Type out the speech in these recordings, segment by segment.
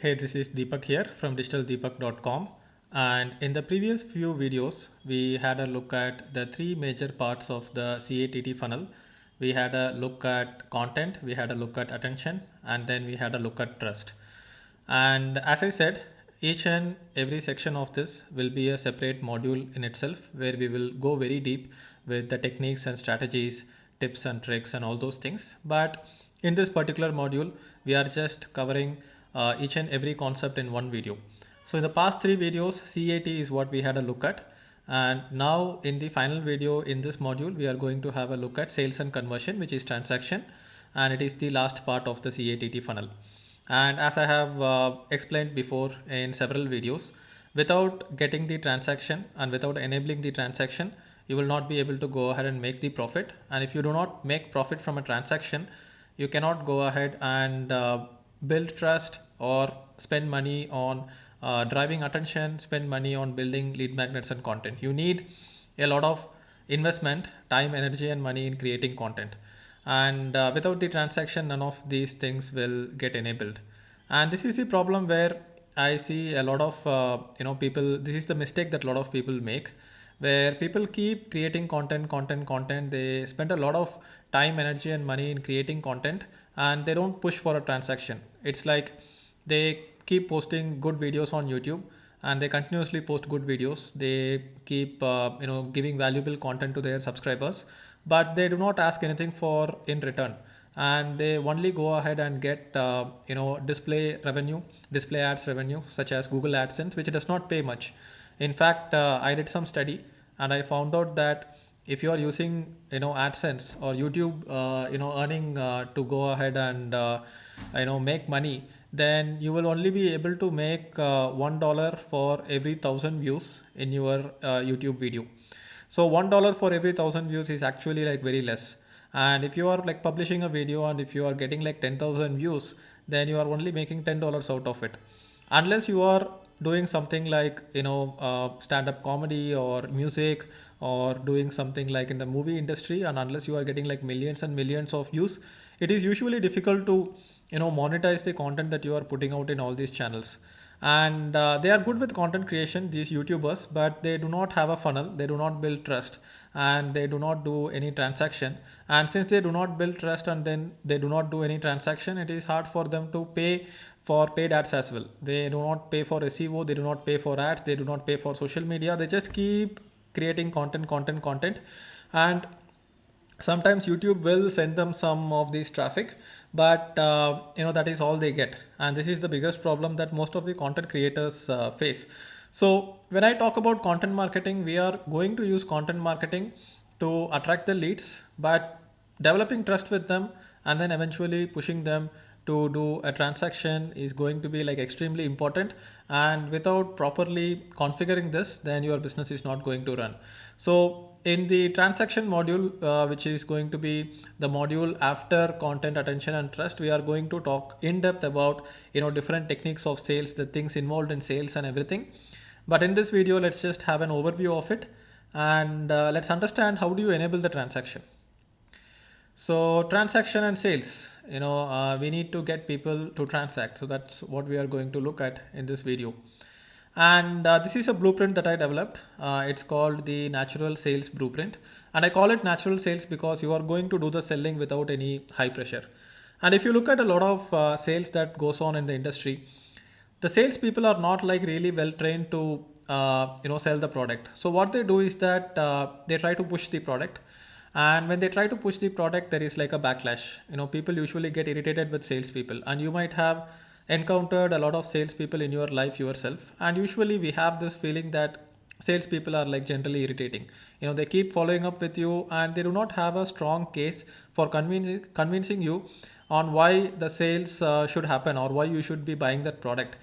Hey, this is Deepak here from digitaldeepak.com. And in the previous few videos, we had a look at the three major parts of the C.A.T.T funnel. We had a look at content, we had a look at attention, and then we had a look at trust. And as I said, each and every section of this will be a separate module in itself where we will go very deep with the techniques and strategies, tips and tricks, and all those things. But in this particular module, we are just covering each and every concept in one video. So in the past three videos, C.A.T is what we had a look at. And now in the final video in this module, we are going to have a look at sales and conversion, which is transaction. And it is the last part of the C.A.T funnel. And as I have explained before in several videos, without getting the transaction and without enabling the transaction, you will not be able to go ahead and make the profit. And if you do not make profit from a transaction, you cannot go ahead and build trust or spend money on driving attention, spend money on building lead magnets and content. You need a lot of investment, time, energy, and money in creating content. And without the transaction, none of these things will get enabled. And this is the problem where I see a lot of people. This is the mistake that a lot of people make, where people keep creating content. They spend a lot of time, energy, and money in creating content, and they don't push for a transaction. It's like they keep posting good videos on YouTube, and they continuously post good videos. They keep giving valuable content to their subscribers, but they do not ask anything for in return, and they only go ahead and get display revenue, display ads revenue, such as Google AdSense, which does not pay much. In fact, I did some study and I found out that if you are using AdSense or YouTube earning to go ahead and make money, then you will only be able to make $1 for every 1,000 views in your YouTube video. So $1 for every 1,000 views is actually like very less. And if you are like publishing a video and if you are getting like 10,000 views, then you are only making $10 out of it. Unless you are doing something like stand-up comedy or music, or doing something like in the movie industry, and unless you are getting like millions and millions of views, it is usually difficult to monetize the content that you are putting out in all these channels. And they are good with content creation, these YouTubers, but they do not have a funnel, they do not build trust, and they do not do any transaction. And since they do not build trust and then they do not do any transaction, it is hard for them to pay for paid ads as well. They do not pay for SEO, they do not pay for ads, they do not pay for social media. They just keep creating content, and sometimes YouTube will send them some of these traffic, but that is all they get. And this is the biggest problem that most of the content creators face. So when I talk about content marketing, we are going to use content marketing to attract the leads, but developing trust with them and then eventually pushing them to do a transaction is going to be like extremely important. And without properly configuring this, then your business is not going to run. So in the transaction module, which is going to be the module after content, attention, and trust, we are going to talk in depth about different techniques of sales, the things involved in sales and everything. But in this video, let's just have an overview of it, and let's understand how do you enable the transaction. So transaction and sales, we need to get people to transact. So that's what we are going to look at in this video. And this is a blueprint that I developed. It's called the natural sales blueprint. And I call it natural sales because you are going to do the selling without any high pressure. And if you look at a lot of sales that goes on in the industry, the sales people are not like really well trained to sell the product. So what they do is that they try to push the product. And when they try to push the product, there is like a backlash. People usually get irritated with salespeople, and you might have encountered a lot of salespeople in your life yourself. And usually we have this feeling that salespeople are like generally irritating. They keep following up with you, and they do not have a strong case for convincing you on why the sales should happen or why you should be buying that product.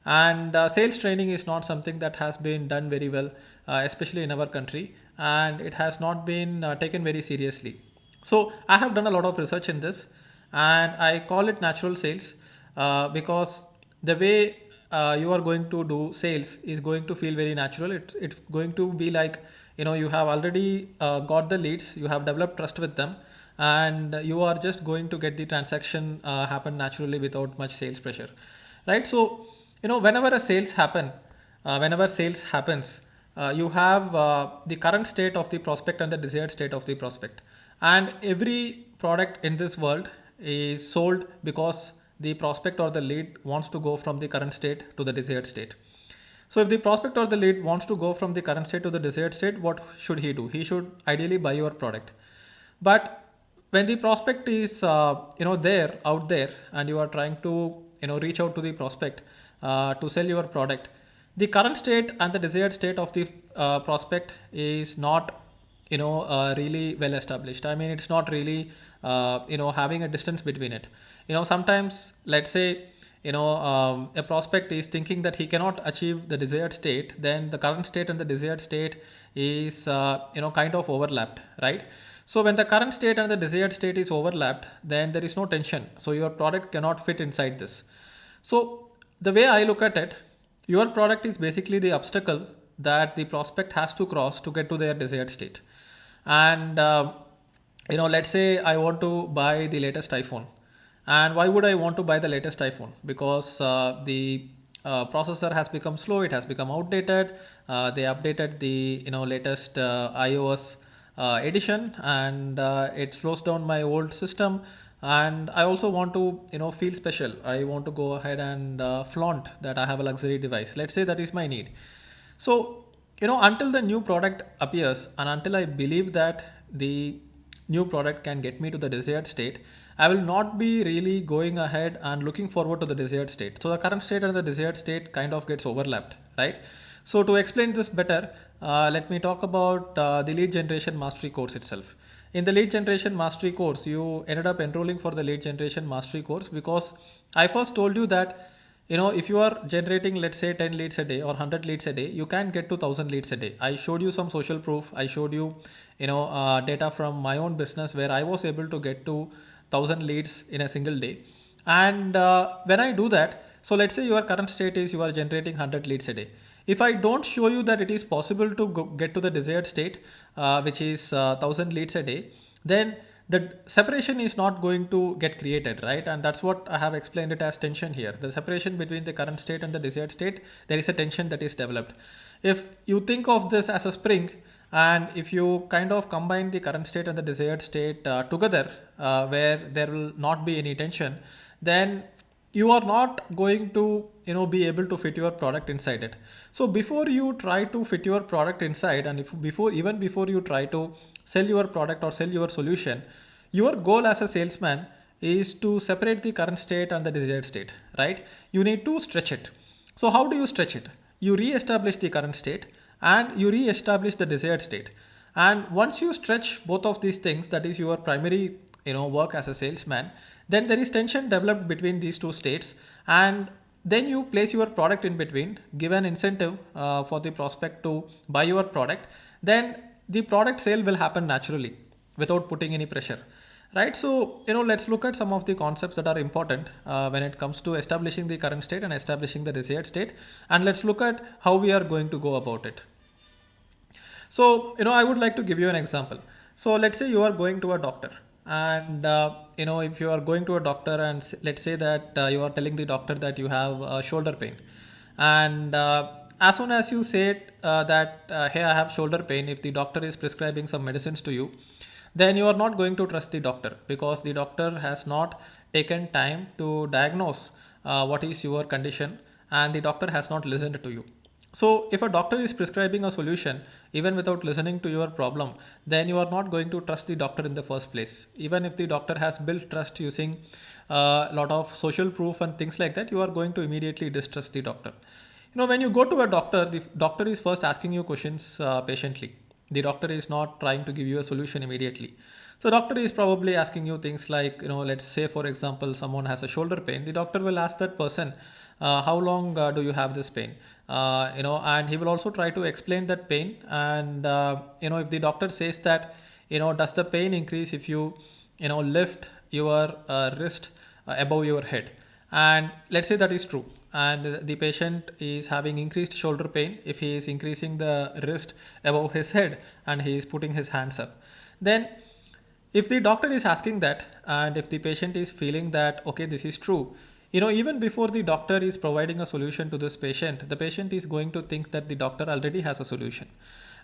And sales training is not something that has been done very well, especially in our country, and it has not been taken very seriously. So I have done a lot of research in this, and I call it natural sales because the way you are going to do sales is going to feel very natural. It's going to be like, you have already got the leads, you have developed trust with them, and you are just going to get the transaction happen naturally without much sales pressure. right? So, whenever a sales happen, whenever sales happens, you have the current state of the prospect and the desired state of the prospect. And every product in this world is sold because the prospect or the lead wants to go from the current state to the desired state. So if the prospect or the lead wants to go from the current state to the desired state, what should he do? He should ideally buy your product. But when the prospect is there out there, and you are trying to reach out to the prospect to sell your product, the current state and the desired state of the prospect is not really well established. I mean, it's not really having a distance between it. Sometimes, let's say, a prospect is thinking that he cannot achieve the desired state, then the current state and the desired state is kind of overlapped, right? So when the current state and the desired state is overlapped, then there is no tension, so your product cannot fit inside this. So the way I look at it, your product is basically the obstacle that the prospect has to cross to get to their desired state. And let's say I want to buy the latest iPhone. And why would I want to buy the latest iPhone? Because the processor has become slow, it has become outdated. They updated the latest iOS edition, and it slows down my old system. And I also want to feel special. I want to go ahead and flaunt that I have a luxury device. Let's say that is my need. So, until the new product appears and until I believe that the new product can get me to the desired state, I will not be really going ahead and looking forward to the desired state. So the current state and the desired state kind of gets overlapped, right? So to explain this better, let me talk about the lead generation mastery course itself. In the lead generation mastery course, you ended up enrolling for the lead generation mastery course because I first told you that if you are generating, let's say, 10 leads a day or 100 leads a day, you can get to 1000 leads a day. I showed you some social proof. I showed you data from my own business where I was able to get to 1000 leads in a single day. And when I do that, so let's say your current state is you are generating 100 leads a day. If I don't show you that it is possible to get to the desired state, which is 1000 leads a day, then the separation is not going to get created, right? And that's what I have explained it as tension here. The separation between the current state and the desired state, there is a tension that is developed. If you think of this as a spring, and if you kind of combine the current state and the desired state together, where there will not be any tension, then you are not going to be able to fit your product inside it. So before you try to fit your product inside, and before you try to sell your product or sell your solution, your goal as a salesman is to separate the current state and the desired state, right? You need to stretch it. So how do you stretch it? You re-establish the current state and you re-establish the desired state. And once you stretch both of these things, that is your primary work as a salesman, then there is tension developed between these two states, and then you place your product in between, give an incentive for the prospect to buy your product, then the product sale will happen naturally without putting any pressure, right? So let's look at some of the concepts that are important when it comes to establishing the current state and establishing the desired state, and let's look at how we are going to go about it. So I would like to give you an example. So let's say you are going to a doctor, and if you are going to a doctor, and let's say that you are telling the doctor that you have shoulder pain, and as soon as you say that hey, I have shoulder pain, if the doctor is prescribing some medicines to you, then you are not going to trust the doctor, because the doctor has not taken time to diagnose what is your condition, and the doctor has not listened to you. So if a doctor is prescribing a solution even without listening to your problem, then you are not going to trust the doctor in the first place. Even if the doctor has built trust using a lot of social proof and things like that, you are going to immediately distrust the doctor. When you go to a doctor, the doctor is first asking you questions patiently. The doctor is not trying to give you a solution immediately. So doctor is probably asking you things like, let's say, for example, someone has a shoulder pain. The doctor will ask that person, how long do you have this pain? And he will also try to explain that pain. And, if the doctor says that, does the pain increase if you, lift your wrist above your head? And let's say that is true, and the patient is having increased shoulder pain if he is increasing the wrist above his head and he is putting his hands up. Then if the doctor is asking that, and if the patient is feeling that, okay, this is true, Even before the doctor is providing a solution to this patient, the patient is going to think that the doctor already has a solution.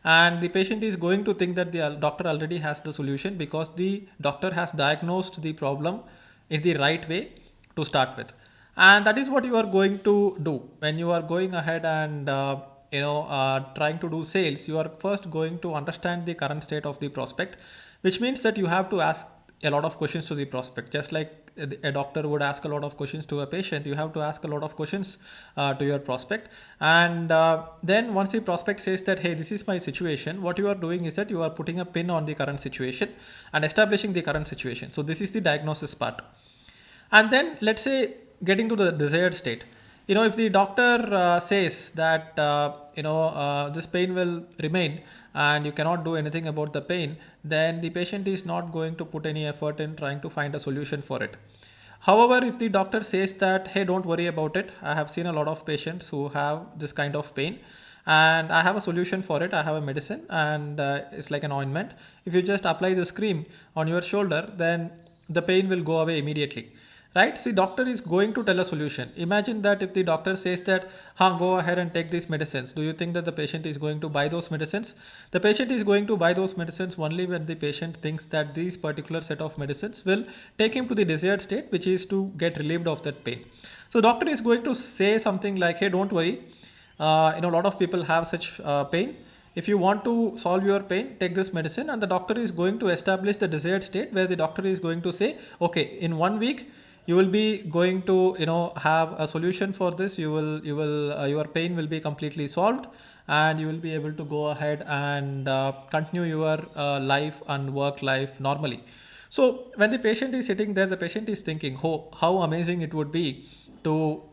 And the patient is going to think that the doctor already has the solution because the doctor has diagnosed the problem in the right way to start with. And that is what you are going to do when you are going ahead and trying to do sales. You are first going to understand the current state of the prospect, which means that you have to ask a lot of questions to the prospect. Just like a doctor would ask a lot of questions to a patient, you have to ask a lot of questions to your prospect. And then once the prospect says that, hey, this is my situation, what you are doing is that you are putting a pin on the current situation and establishing the current situation. So this is the diagnosis part. And then let's say getting to the desired state. If the doctor says that this pain will remain and you cannot do anything about the pain, then the patient is not going to put any effort in trying to find a solution for it. However, if the doctor says that, hey, don't worry about it, I have seen a lot of patients who have this kind of pain and I have a solution for it. I have a medicine and it's like an ointment. If you just apply this cream on your shoulder, then the pain will go away immediately. Right? See, doctor is going to tell a solution. Imagine that if the doctor says that, go ahead and take these medicines. Do you think that the patient is going to buy those medicines? The patient is going to buy those medicines only when the patient thinks that these particular set of medicines will take him to the desired state, which is to get relieved of that pain. So doctor is going to say something like, hey, don't worry. A lot of people have such pain. If you want to solve your pain, take this medicine, and the doctor is going to establish the desired state where the doctor is going to say, okay, in 1 week, you will be going to have a solution for this. Your pain will be completely solved and you will be able to go ahead and continue your life and work life normally. So when the patient is sitting there, the patient is thinking, oh, how amazing it would be to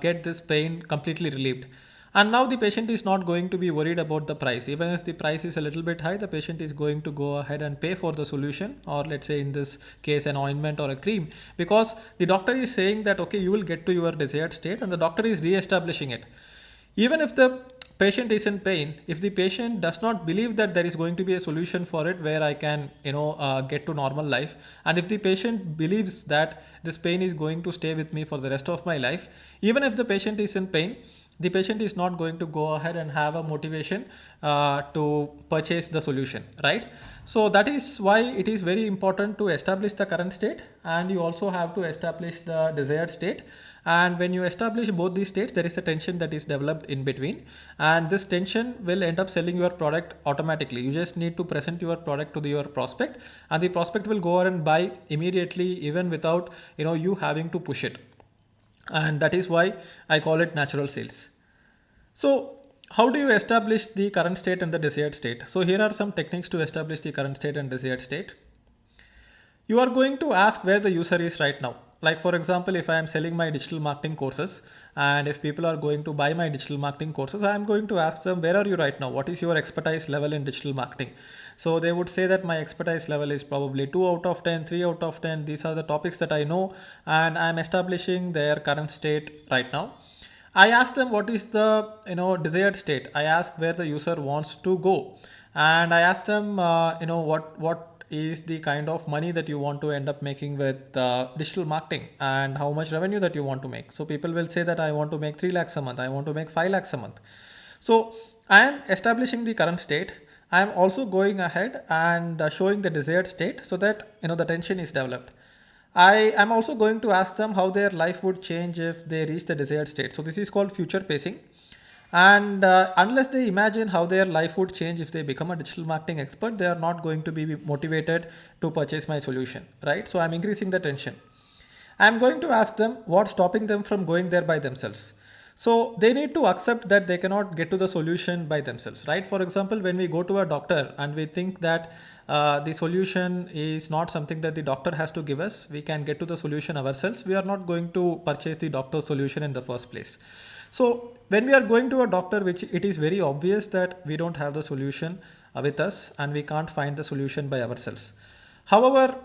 get this pain completely relieved. And now the patient is not going to be worried about the price. Even if the price is a little bit high, the patient is going to go ahead and pay for the solution, or let's say in this case, an ointment or a cream, because the doctor is saying that, okay, you will get to your desired state, and the doctor is re-establishing it. Even if the patient is in pain, if the patient does not believe that there is going to be a solution for it where I can get to normal life, and if the patient believes that this pain is going to stay with me for the rest of my life, even if the patient is in pain, the patient is not going to go ahead and have a motivation to purchase the solution, right? So that is why it is very important to establish the current state, and you also have to establish the desired state. And when you establish both these states, there is a tension that is developed in between, and this tension will end up selling your product automatically. You just need to present your product to your prospect, and the prospect will go ahead and buy immediately, even without you having to push it. And that is why I call it natural sales. So how do you establish the current state and the desired state? So here are some techniques to establish the current state and desired state. You are going to ask where the user is right now. Like for example, if I am selling my digital marketing courses, and if people are going to buy my digital marketing courses, I am going to ask them, where are you right now? What is your expertise level in digital marketing? So they would say that my expertise level is probably 2 out of 10, 3 out of 10. These are the topics that I know, and I am establishing their current state right now. I ask them what is the desired state. I ask where the user wants to go, and I ask them what is the kind of money that you want to end up making with digital marketing, and how much revenue that you want to make. So people will say that I want to make 3 lakhs a month, I want to make 5 lakhs a month. So I am establishing the current state. I am also going ahead and showing the desired state so that the tension is developed. I am also going to ask them how their life would change if they reach the desired state. So this is called future pacing. And unless they imagine how their life would change if they become a digital marketing expert, they are not going to be motivated to purchase my solution, right? So I'm increasing the tension. I'm going to ask them what's stopping them from going there by themselves. So they need to accept that they cannot get to the solution by themselves, right? For example, when we go to a doctor and we think that the solution is not something that the doctor has to give us, we can get to the solution ourselves. We are not going to purchase the doctor's solution in the first place. So when we are going to a doctor, which it is very obvious that we don't have the solution with us and we can't find the solution by ourselves. However,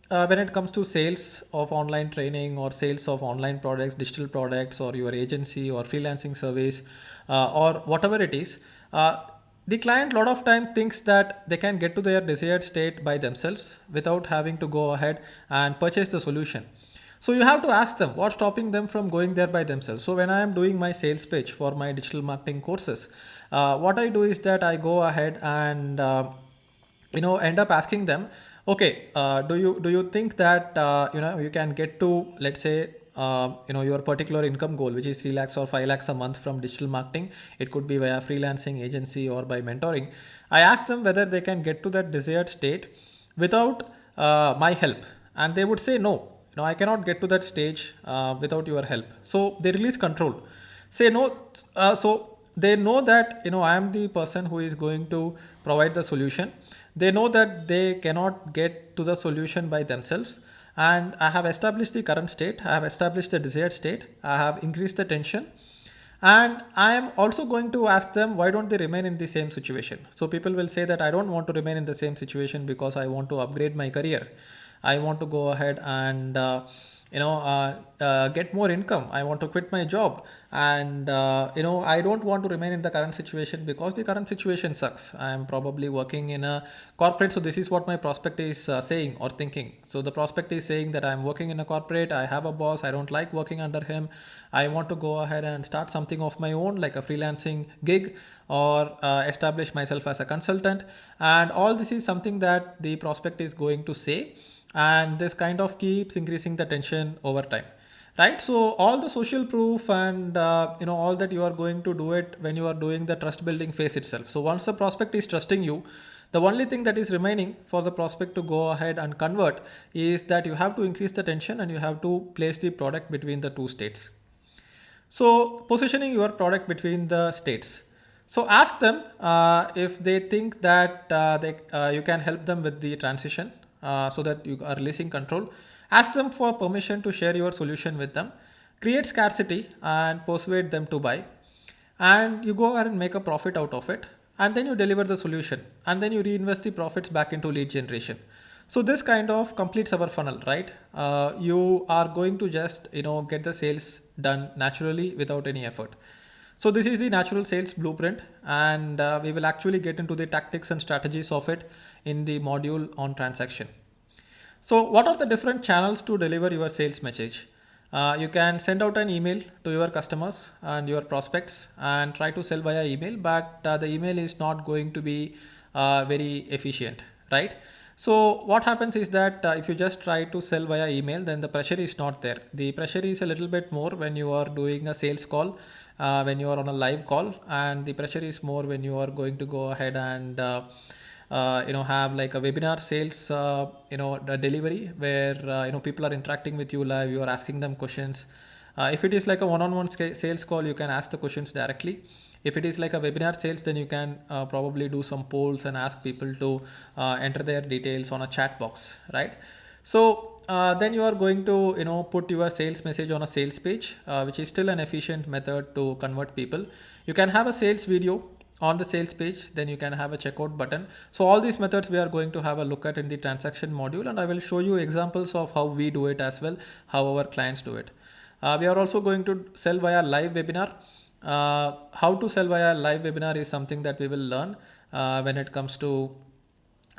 when it comes to sales of online training or sales of online products, digital products, or your agency or freelancing service or whatever it is, the client a lot of time thinks that they can get to their desired state by themselves without having to go ahead and purchase the solution. So you have to ask them what's stopping them from going there by themselves. So when I am doing my sales pitch for my digital marketing courses, what I do is that I go ahead and end up asking them, okay, do you think that you can get to, let's say, your particular income goal, which is 3 lakhs or 5 lakhs a month from digital marketing. It could be via freelancing agency or by mentoring. I ask them whether they can get to that desired state without my help, and they would say no, I cannot get to that stage without your help. So they release control, say no. So they know that I am the person who is going to provide the solution. They know that they cannot get to the solution by themselves, and I have established the current state, I have established the desired state, I have increased the tension, and I am also going to ask them why don't they remain in the same situation. So people will say that I don't want to remain in the same situation because I want to upgrade my career. I want to go ahead and get more income. I want to quit my job, and I don't want to remain in the current situation because the current situation sucks. I am probably working in a corporate, so this is what my prospect is saying or thinking. So the prospect is saying that I am working in a corporate, I have a boss, I don't like working under him. I want to go ahead and start something of my own, like a freelancing gig, or establish myself as a consultant. And all this is something that the prospect is going to say, and this kind of keeps increasing the tension over time, right? So all the social proof and all that, you are going to do it when you are doing the trust building phase itself. So once the prospect is trusting you, the only thing that is remaining for the prospect to go ahead and convert is that you have to increase the tension and you have to place the product between the two states. So positioning your product between the states. So ask them if they think that you can help them with the transition, so that you are releasing control. Ask them for permission to share your solution with them. Create scarcity and persuade them to buy. And you go ahead and make a profit out of it. And then you deliver the solution. And then you reinvest the profits back into lead generation. So this kind of completes our funnel, right? You are going to just get the sales done naturally without any effort. So this is the natural sales blueprint, and we will actually get into the tactics and strategies of it in the module on transaction. So what are the different channels to deliver your sales message? You can send out an email to your customers and your prospects and try to sell via email, but the email is not going to be very efficient, right? So what happens is that if you just try to sell via email, then the pressure is not there. The pressure is a little bit more when you are doing a sales call, when you are on a live call, and the pressure is more when you are going to go ahead and have like a webinar sales the delivery, where people are interacting with you live, you are asking them questions. If it is like a one-on-one sales call, you can ask the questions directly. If it is like a webinar sales, then you can probably do some polls and ask people to enter their details on a chat box, right? So then you are going to put your sales message on a sales page, which is still an efficient method to convert people. You can have a sales video on the sales page, then you can have a checkout button. So all these methods we are going to have a look at in the transaction module, and I will show you examples of how we do it as well, how our clients do it. We are also going to sell via live webinar. How to sell via live webinar is something that we will learn when it comes to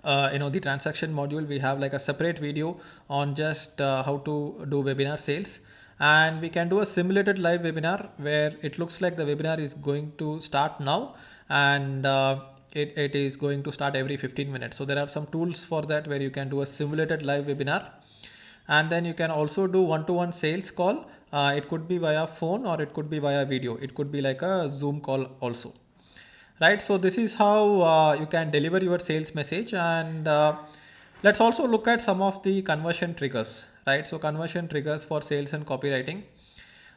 the transaction module. We have like a separate video on just how to do webinar sales, and we can do a simulated live webinar where it looks like the webinar is going to start now, and it is going to start every 15 minutes. So there are some tools for that where you can do a simulated live webinar. And then you can also do one-to-one sales call. It could be via phone or it could be via video. It could be like a Zoom call also, right? So this is how you can deliver your sales message. And let's also look at some of the conversion triggers, right? So conversion triggers for sales and copywriting.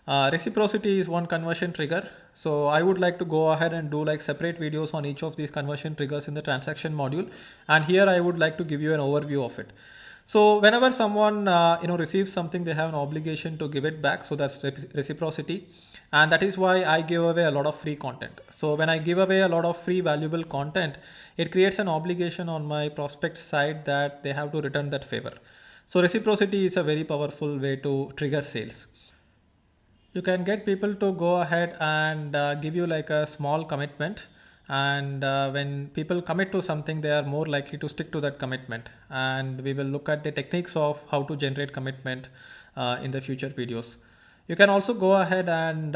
Reciprocity is one conversion trigger. So I would like to go ahead and do like separate videos on each of these conversion triggers in the transaction module. And here I would like to give you an overview of it. So whenever someone receives something, they have an obligation to give it back. So that's reciprocity, and that is why I give away a lot of free content. So when I give away a lot of free valuable content, it creates an obligation on my prospect side that they have to return that favor. So reciprocity is a very powerful way to trigger sales. You can get people to go ahead and give you like a small commitment, and when people commit to something, they are more likely to stick to that commitment. And we will look at the techniques of how to generate commitment, in the future videos. You can also go ahead and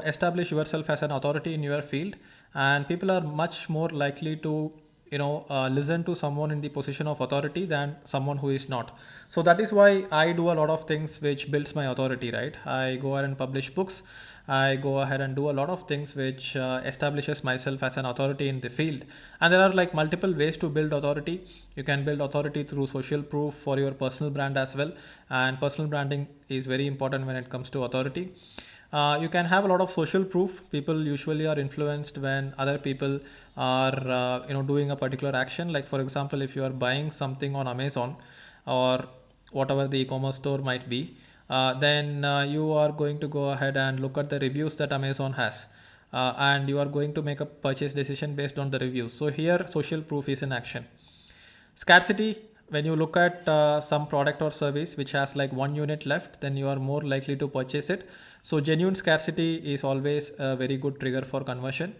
establish yourself as an authority in your field, and people are much more likely to listen to someone in the position of authority than someone who is not. So that is why I do a lot of things which builds my authority, right? I go ahead and publish books. I go ahead and do a lot of things which establishes myself as an authority in the field. And there are like multiple ways to build authority. You can build authority through social proof for your personal brand as well. And personal branding is very important when it comes to authority. You can have a lot of social proof. People usually are influenced when other people are doing a particular action. Like for example, if you are buying something on Amazon or whatever the e-commerce store might be, then you are going to go ahead and look at the reviews that Amazon has. And you are going to make a purchase decision based on the reviews. So here social proof is in action. Scarcity, when you look at some product or service which has like one unit left, then you are more likely to purchase it. So genuine scarcity is always a very good trigger for conversion.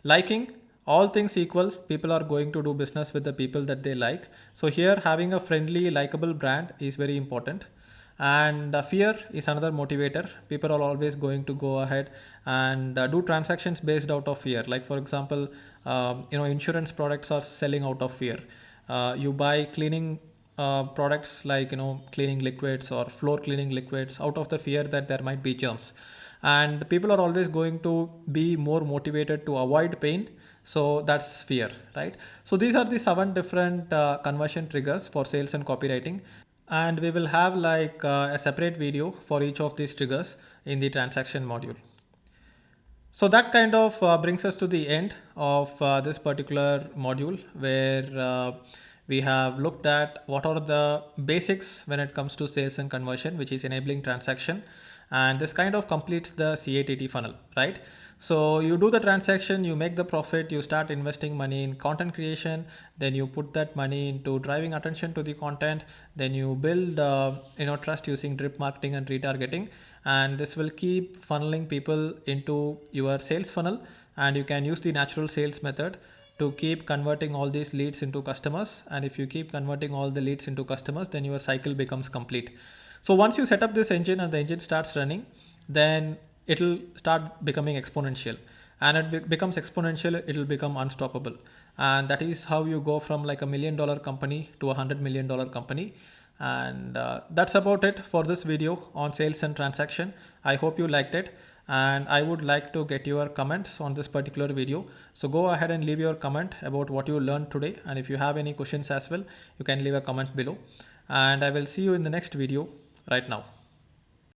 Liking, all things equal, people are going to do business with the people that they like. So here having a friendly, likable brand is very important. And fear is another motivator. People are always going to go ahead and do transactions based out of fear. Like for example, insurance products are selling out of fear. You buy cleaning products like cleaning liquids or floor cleaning liquids out of the fear that there might be germs, and people are always going to be more motivated to avoid pain. So that's fear, right? So these are the 7 different conversion triggers for sales and copywriting, and we will have like a separate video for each of these triggers in the transaction module. So that kind of brings us to the end of this particular module, where we have looked at what are the basics when it comes to sales and conversion, which is enabling transaction. And this kind of completes the C.A.T.T funnel, right? So you do the transaction, you make the profit, you start investing money in content creation, then you put that money into driving attention to the content, then you build trust using drip marketing and retargeting, and this will keep funneling people into your sales funnel. And you can use the natural sales method to keep converting all these leads into customers. And if you keep converting all the leads into customers, then your cycle becomes complete. So once you set up this engine and the engine starts running, then it'll start becoming exponential, and it becomes exponential, it'll become unstoppable. And that is how you go from like $1 million company to $100 million company. And that's about it for this video on sales and transaction. I hope you liked it, and I would like to get your comments on this particular video. So go ahead and leave your comment about what you learned today, and if you have any questions as well, you can leave a comment below, and I will see you in the next video right now.